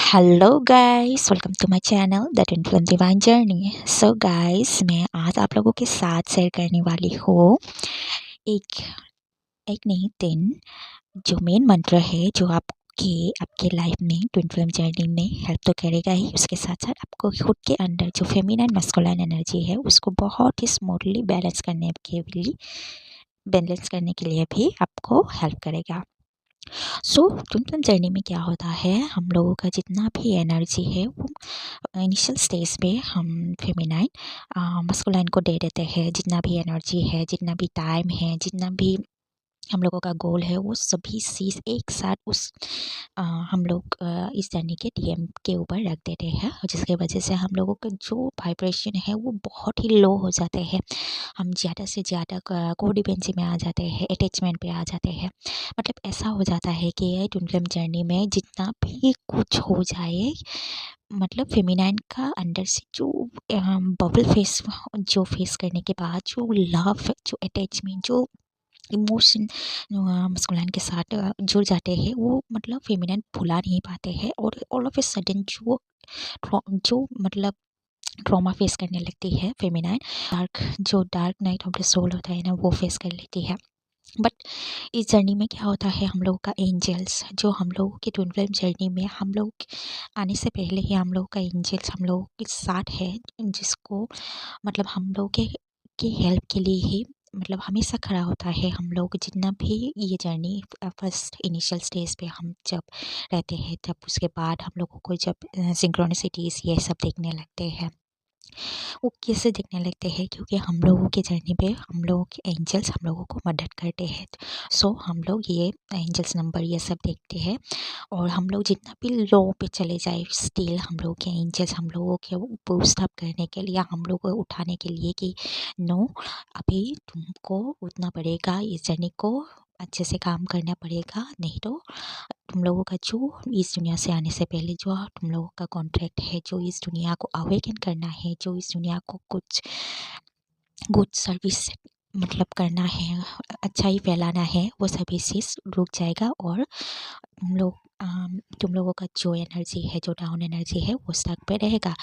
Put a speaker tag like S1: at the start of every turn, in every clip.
S1: Hello guys, welcome to my channel the twin flame divine journey. So guys, मैं आज आप लोगों के साथ शेयर करने वाली हूँ एक एक नहीं तीन जो मेन मंत्र है जो आपके लाइफ में ट्विन फ्लेम जर्नी में हेल्प तो करेगा ही, उसके साथ साथ आपको खुद के अंदर जो फेमिनाइन मस्कुलाइन एनर्जी है उसको बहुत ही स्मूथली बैलेंस करने के लिए भी आपको हेल्प करेगा। सो ट्विन फ्लेम जर्नी में क्या होता है, हम लोगों का जितना भी एनर्जी है वो इनिशियल स्टेज पे हम फेमिनाइन मस्कुलाइन को दे देते हैं। जितना भी एनर्जी है, जितना भी टाइम है, जितना भी हम लोगों का गोल है, वो सभी चीज़ एक साथ हम लोग इस जर्नी के डीएम के ऊपर रख देते हैं, जिसकी वजह से हम लोगों का जो वाइब्रेशन है वो बहुत ही लो हो जाते हैं। हम ज़्यादा से ज़्यादा कोडिपेंसी में आ जाते हैं, अटैचमेंट पे आ जाते हैं। मतलब ऐसा हो जाता है कि ट्विन फ्लेम जर्नी में जितना भी कुछ हो जाए, मतलब फेमिनाइन का अंदर से जो बबल फेस जो फेस करने के बाद जो लव, जो अटैचमेंट, जो इमोशन मस्कुलाइन के साथ जुड़ जाते हैं, वो मतलब फेमिनाइन भुला नहीं पाते हैं। और ऑल ऑफ ए सडन जो मतलब ट्रॉमा फेस करने लगती है feminine, dark night of the soul होता है ना, वो फेस कर लेती है। बट इस जर्नी में क्या होता है, हम लोगों का एंजल्स जो हम लोगों की ट्विन फ्लेम जर्नी में हम लोग आने से पहले ही हम लोगों का एंजल्स हम लोगों के साथ है, जिसको मतलब हम लोग के हेल्प के लिए ही मतलब हमेशा खड़ा होता है। हम लोग जितना भी ये जर्नी फर्स्ट इनिशियल स्टेज पे हम जब रहते हैं, तब उसके बाद हम लोगों को जब सिंक्रोनिसिटीज़ ये सब देखने लगते हैं, वो कैसे दिखने लगते हैं, क्योंकि हम लोगों की जर्नी पे हम लोगों के एंजल्स हम लोगों को मदद करते हैं। सो हम लोग ये एंजल्स नंबर ये सब देखते हैं, और हम लोग जितना भी लो पे चले जाए, स्टिल हम लोग के एंजल्स हम लोगों के बूस्ट अप करने के लिए, हम लोग को उठाने के लिए कि नो, अभी तुमको उठना पड़ेगा, इस जर्नी को अच्छे से काम करना पड़ेगा, नहीं तो तुम लोगों का जो इस दुनिया से आने से पहले जो तुम लोगों का कॉन्ट्रैक्ट है, जो इस दुनिया को अवेकन करना है, जो इस दुनिया को कुछ गुड सर्विस मतलब करना है, अच्छाई फैलाना है, वो सभी चीज़ रुक जाएगा। और तुम लोगों का जो एनर्जी है, जो डाउन एनर्जी है, वो स्टक पे रहेगा।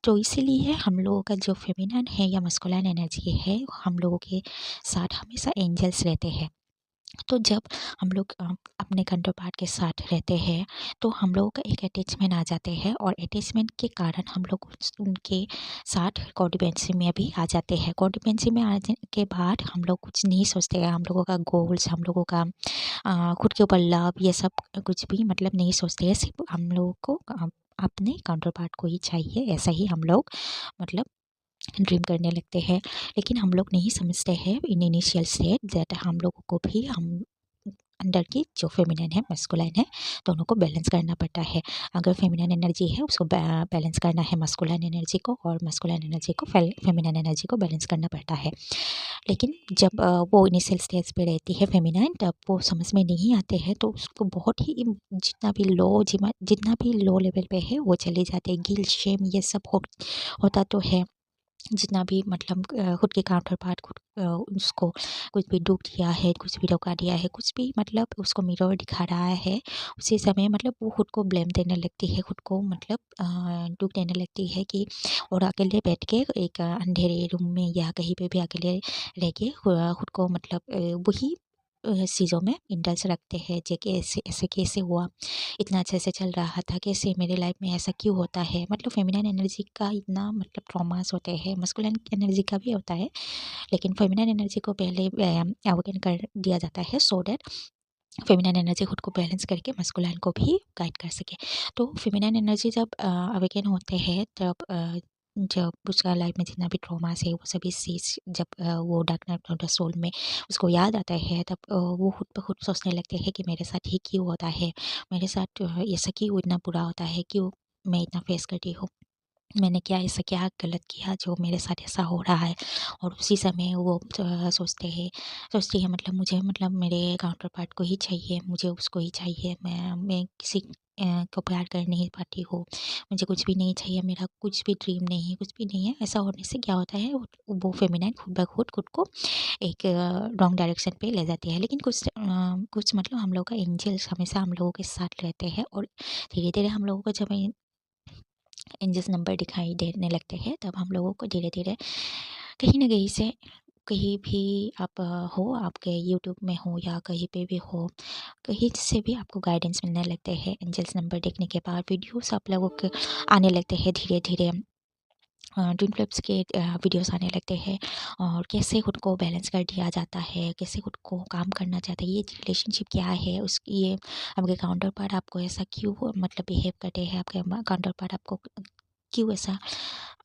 S1: तो इसीलिए हम लोगों का जो फेमिनिन है या मस्कुलाइन एनर्जी है, हम लोगों के साथ हमेशा एंजल्स रहते हैं। तो जब हम लोग अपने कंट्रो पार्ट के साथ रहते हैं, तो हम लोगों का एक अटैचमेंट आ जाते हैं, और अटैचमेंट के कारण हम लोग उनके साथ कोडिपेंसी में भी आ जाते हैं। कोडिपेंसी में आने के बाद हम लोग कुछ नहीं सोचते हैं, हम लोगों का गोल्स, हम लोगों का खुद के ऊपर लव, ये सब कुछ भी मतलब नहीं सोचते हैं। सिर्फ हम लोगों को अपने काउंटर पार्ट को ही चाहिए, ऐसा ही हम लोग मतलब ड्रीम करने लगते हैं। लेकिन हम लोग नहीं समझते हैं इन इनिशियल स्टेज दैट हम लोगों को भी हम अंदर की जो फेमिनिन है, मस्कुलाइन है, दोनों को बैलेंस करना पड़ता है। अगर फेमिनिन एनर्जी है उसको बैलेंस करना है मस्कुलाइन एनर्जी को, और मस्कुलाइन एनर्जी को फेमिनिन एनर्जी को बैलेंस करना पड़ता है। लेकिन जब वो इनिशियल स्टेज पे रहती है फेमिनाइन, तब वो समझ में नहीं आते हैं, तो उसको बहुत ही जितना भी लो लेवल पे है वो चले जाते हैं। गिल्ट, शेम ये सब होता तो है। जितना भी मतलब खुद के काउंटर पार्ट खुद उसको कुछ भी दुःख दिया है, कुछ भी धोखा दिया है, कुछ भी मतलब उसको मिरर दिखा रहा है, उसी समय मतलब वो खुद को ब्लेम देने लगती है, खुद को मतलब दुःख देने लगती है कि, और अकेले बैठ के एक अंधेरे रूम में या कहीं पे भी अकेले रह के खुद को मतलब वही चीज़ों में इंटरेस्ट रखते हैं, जे कि ऐसे ऐसे कैसे हुआ, इतना अच्छे से चल रहा था, कैसे मेरे लाइफ में ऐसा क्यों होता है। मतलब फेमिनिन एनर्जी का इतना मतलब ट्रॉमास होते हैं, मस्कुलिन एनर्जी का भी होता है, लेकिन फेमिनिन एनर्जी को पहले अवेकन कर दिया जाता है, सो दैट फेमिनिन एनर्जी खुद को बैलेंस करके मस्कुलिन को भी गाइड कर सके। तो फेमिनिन एनर्जी जब अवेकन होते हैं, तब जब उसका लाइफ में जितना भी ट्रॉमास है, वो सभी चीज़ जब वो dark night of the soul में उसको याद आता है, तब वो खुद ब खुद सोचने लगते हैं कि मेरे साथ ही क्यों होता है, मेरे साथ ऐसा क्यों इतना बुरा होता है, क्यों मैं इतना फेस करती हूँ। मैंने क्या ऐसा क्या गलत किया जो मेरे साथ ऐसा हो रहा है। और उसी समय वो सोचती है, मतलब मुझे, मतलब मेरे काउंटर पार्ट को ही चाहिए, मुझे उसको ही चाहिए, मैं किसी को प्यार कर नहीं पाती हूँ, मुझे कुछ भी नहीं चाहिए, मेरा कुछ भी ड्रीम नहीं है, कुछ भी नहीं है। ऐसा होने से क्या होता है, वो फेमिनाइन खुद ब खुद को एक रॉन्ग डायरेक्शन पे ले जाती है। लेकिन कुछ मतलब हम लोग का एंजल्स हमेशा हम लोगों के साथ रहते हैं, और धीरे धीरे हम लोगों को जब एंजल्स नंबर दिखाई देने लगते हैं, तब हम लोगों को धीरे धीरे कहीं ना कहीं से, कहीं भी आप हो, आपके यूट्यूब में हो या कहीं पे भी हो, कहीं से भी आपको गाइडेंस मिलने लगते हैं। एंजल्स नंबर देखने के बाद वीडियोस आप लोगों के आने लगते हैं धीरे धीरे। ट्विन फ्लिप्स के वीडियोस आने लगते हैं, और कैसे खुद को बैलेंस कर दिया जाता है, कैसे खुद को काम करना चाहता है, ये रिलेशनशिप क्या है उसकी, ये आपके काउंटर पार्ट आपको ऐसा क्यों मतलब बिहेव करते हैं, आपके काउंटर पार्ट आपको क्यों ऐसा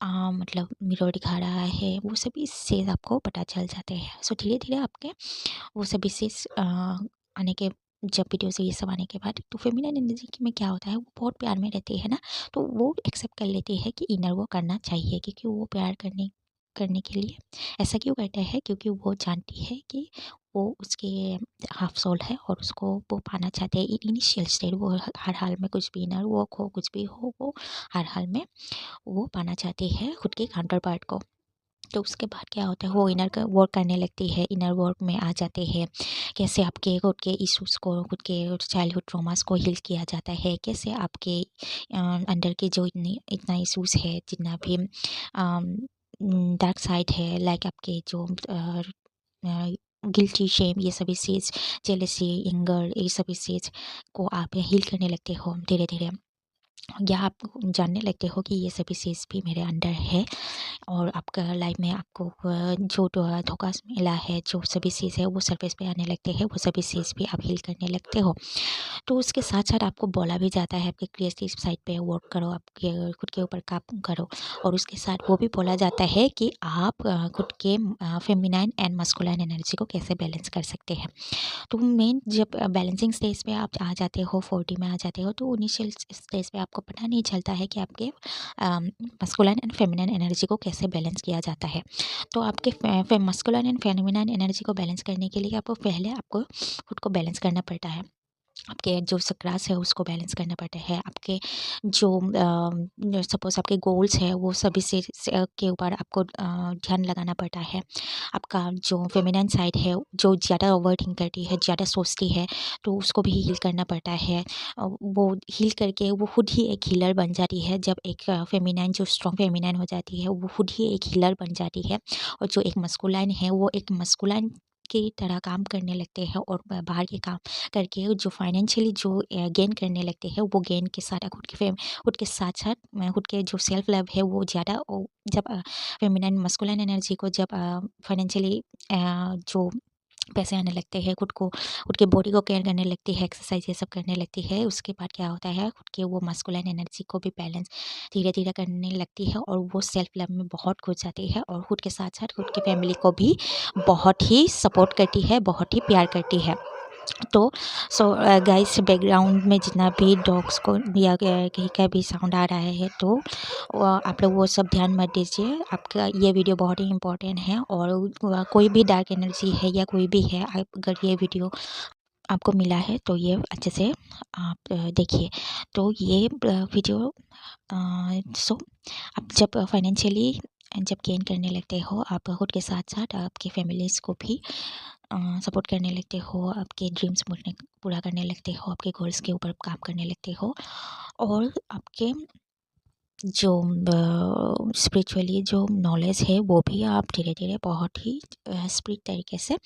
S1: मतलब मिरर दिखा रहा है, वो सभी चीज़ आपको पता चल जाते हैं। सो धीरे धीरे आपके वो सभी चीज़ आने के, जब वीडियो से ये सब आने के बाद, तो फेमिनिन एनर्जी में क्या होता है, वो बहुत प्यार में रहती है ना, तो वो एक्सेप्ट कर लेती है कि इनर वो करना चाहिए, क्योंकि वो प्यार करने करने के लिए ऐसा क्यों करता है, क्योंकि वो जानती है कि वो उसके हाफ सोल है, और उसको वो पाना चाहते हैं इनिशियल स्टेज। वो हर हाल में कुछ भी इनर वर्क हो, कुछ भी हो, वो हर हाल में वो पाना चाहती है खुद के काउंटर पार्ट को। तो उसके बाद क्या होता है, वो इनर का वर्क करने लगती है, इनर वर्क में आ जाते हैं, कैसे आपके खुद के इश्यूज़ को, खुद के चाइल्डहुड ट्रॉमास को हील किया जाता है, कैसे आपके अंदर के जो इतना इश्यूज़ है, जितना भी डार्क साइड है, लाइक आपके जो गिल्टी शेम, ये सभी चीज़, जेलसी, एंगर, ये सभी चीज़ को आप हील करने लगते हो धीरे धीरे, या आप जानने लगते हो कि ये सभी चीज़ भी मेरे अंदर है। और आपका लाइफ में आपको जो धोखा मिला है, जो सभी चीज़ है, वो सरफेस पे आने लगते हैं, वो सभी चीज़ भी आप हील करने लगते हो। तो उसके साथ साथ आपको बोला भी जाता है, आपके क्रिएटिव साइड पे वर्क करो, आपके खुद के ऊपर काम करो, और उसके साथ वो भी बोला जाता है कि आप खुद के फेमिनाइन एंड मस्कुलाइन एनर्जी को कैसे बैलेंस कर सकते हैं। तो मेन जब बैलेंसिंग स्टेज पे आप आ जाते हो, 40 में आ जाते हो, तो इनिशियल स्टेज पे आपको पता नहीं चलता है कि आपके मस्कुलाइन एंड फेमिनाइन एनर्जी को कैसे बैलेंस किया जाता है। तो आपके मस्कुलाइन एंड फेमिनाइन एनर्जी को बैलेंस करने के लिए आपको पहले आपको खुद को बैलेंस करना पड़ता है। आपके जो सक्रास है उसको बैलेंस करना पड़ता है, आपके जो सपोज़ आपके गोल्स है, वो सभी से के ऊपर आपको ध्यान लगाना पड़ता है। आपका जो फेमिनाइन साइड है, जो ज़्यादा ओवरथिंक करती है, ज़्यादा सोचती है, तो उसको भी हील करना पड़ता है। वो हील करके वो खुद ही एक हीलर बन जाती है। जब एक फेमिनाइन जो स्ट्रॉन्ग फेमिनाइन हो जाती है, वो खुद ही एक हीलर बन जाती है, और जो एक मस्कुलाइन है, वो एक मस्कुलाइन की तरह काम करने लगते हैं, और बाहर के काम करके जो फाइनेंशियली जो गेन करने लगते हैं, वो गेन के साथ खुद के साथ साथ खुद के जो सेल्फ लव है, वो ज़्यादा जब फेमिनाइन मस्कुलाइन एनर्जी को जब फाइनेंशियली जो पैसे आने लगते हैं, खुद के बॉडी को केयर करने लगती है, एक्सरसाइज ये सब करने लगती है, उसके बाद क्या होता है, खुद के वो मस्कुलाइन एनर्जी को भी बैलेंस धीरे धीरे करने लगती है, और वो सेल्फ लव में बहुत खो जाती है, और खुद के साथ साथ खुद की फैमिली को भी बहुत ही सपोर्ट करती है, बहुत ही प्यार करती है। तो सो गाइस, बैकग्राउंड में जितना भी डॉग्स को या कहीं का भी साउंड आ रहा है, तो आप लोग वो सब ध्यान मत दीजिए। आपका ये वीडियो बहुत ही इम्पोर्टेंट है, और कोई भी डार्क एनर्जी है या कोई भी है, आप अगर ये वीडियो आपको मिला है, तो ये अच्छे से आप देखिए। तो ये वीडियो सो आप जब फाइनेंशियली जब गेन करने लगते हो, आप खुद के साथ साथ आपकी फैमिलीज़ को भी सपोर्ट करने लगते हो, आपके ड्रीम्स पूरा करने लगते हो, आपके गोल्स के ऊपर काम करने लगते हो, और आपके जो स्पिरिचुअली जो नॉलेज है, वो भी आप धीरे धीरे बहुत ही स्पिरिट तरीके से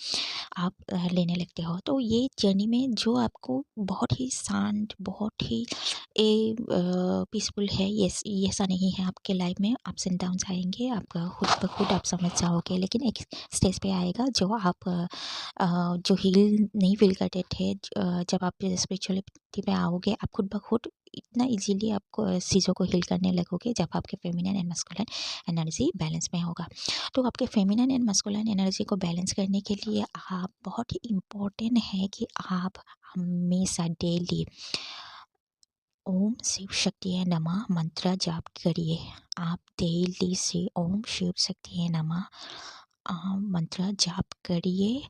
S1: आप लेने लगते हो। तो ये जर्नी में जो आपको बहुत ही शांत, बहुत ही पीसफुल है, ये ऐसा नहीं है। आपके लाइफ में अप्स एंड डाउन्स आएंगे, आपका खुद ब खुद आप समझ जाओगे, लेकिन एक स्टेज पे आएगा जो आप जो हील नहीं फील करते थे, जब आप स्पिरिचुअलिटी पे आओगे, आप खुद ब खुद इतना इजीली आपको चीज़ों को हील करने लगोगे, जब आपके feminine and masculine energy balance में होगा। तो आपके फेमिनिन एंड मस्कुलिन एनर्जी को बैलेंस करने के लिए आप बहुत ही इम्पोर्टेंट है कि आप हमेशा डेली ओम शिव शक्ति नमः मंत्र जाप करिए। आप डेली से ओम शिव शक्ति नमः मंत्र जाप करिए,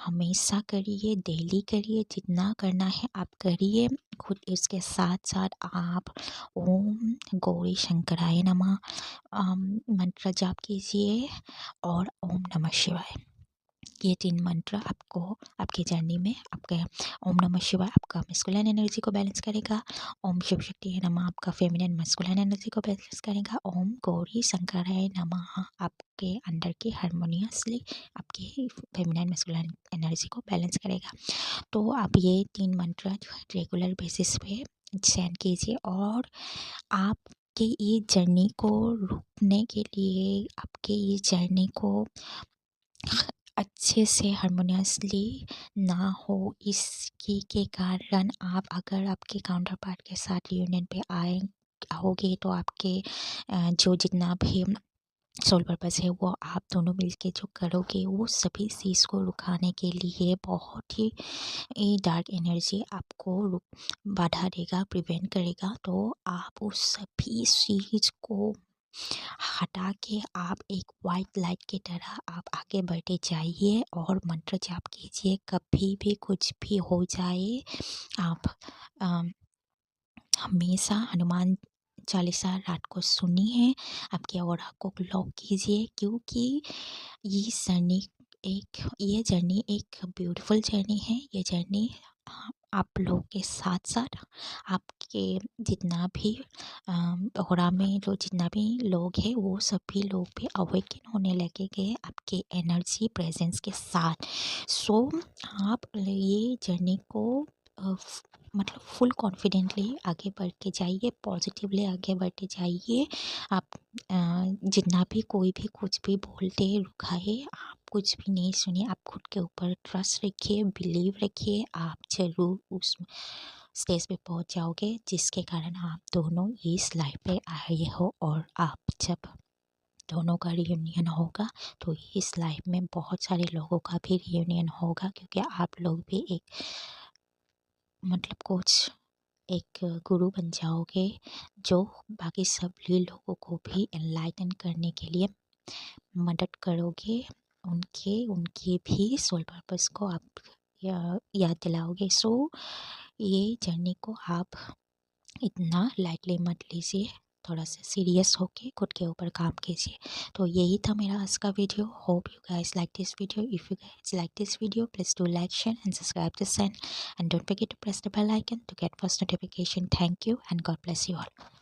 S1: हमेशा करिए, डेली करिए, जितना करना है आप करिए। खुद इसके साथ साथ आप ओम गौरी शंकराय नमः मंत्र जाप कीजिए और ओम नमः शिवाय। ये 3 मंत्र आपको आपकी जर्नी में आपके ओम नमः शिवाय आपका मस्कुलिन एनर्जी को बैलेंस करेगा। ओम शिव शक्ति नमः आपका फेमिनिन मस्कुलिन एनर्जी को बैलेंस करेगा। ओम गौरी शंकराय नमः आपके अंदर की हारमोनियसली आपकी फेमिनिन मस्कुलिन एनर्जी को बैलेंस करेगा। तो आप ये 3 मंत्र रेगुलर बेसिस पे चैन कीजिए और आपके ये जर्नी को रुकने के लिए, आपके ये जर्नी को अच्छे से हारमोनियसली ना हो, इसकी के कारण आप अगर आपके काउंटर पार्ट के साथ रियूनियन पे आओगे तो आपके जो जितना भी सोल पर्पस है वो आप दोनों मिलके जो करोगे वो सभी चीज़ को रुकाने के लिए बहुत ही डार्क एनर्जी आपको बाधा देगा, प्रिवेंट करेगा। तो आप उस सभी चीज़ को हटा के आप एक वाइट लाइट की तरह आप आगे बढ़ते जाइए और मंत्र जाप कीजिए। कभी भी कुछ भी हो जाए आप हमेशा हनुमान चालीसा रात को सुनिए, आपके ऑरा को लॉक कीजिए, क्योंकि ये जर्नी एक ब्यूटीफुल जर्नी है। ये जर्नी आप लोग के साथ साथ आपके जितना भी ऑरा में जो जितना भी लोग हैं वो सभी लोग भी अवेकन होने लगेंगे आपके एनर्जी प्रेजेंस के साथ। सो आप ये जर्नी को मतलब फुल कॉन्फिडेंटली आगे बढ़ के जाइए, पॉजिटिवली आगे बढ़ते जाइए। आप जितना भी कोई भी कुछ भी बोलते रुकाए, आप कुछ भी नहीं सुनिए, आप खुद के ऊपर ट्रस्ट रखिए, बिलीव रखिए। आप ज़रूर उस स्टेज पे पहुंच जाओगे जिसके कारण आप दोनों इस लाइफ पे आए हो। और आप जब दोनों का रियूनियन होगा तो इस लाइफ में बहुत सारे लोगों का भी रियूनियन होगा, क्योंकि आप लोग भी एक मतलब कुछ एक गुरु बन जाओगे जो बाकी सभी लोगों को भी एनलाइटन करने के लिए मदद करोगे। उनके भी सोल पर्पस को आप याद दिलाओगे। सो ये जर्नी को आप इतना लाइटली मत लीजिए, थोड़ा सा सीरियस होके खुद के ऊपर काम कीजिए। तो यही था मेरा आज का video. Hope you guys like this video. If you guys like this video, please do like, share and subscribe this channel, and don't forget to press the bell icon to get first notification. Thank you and God bless you all.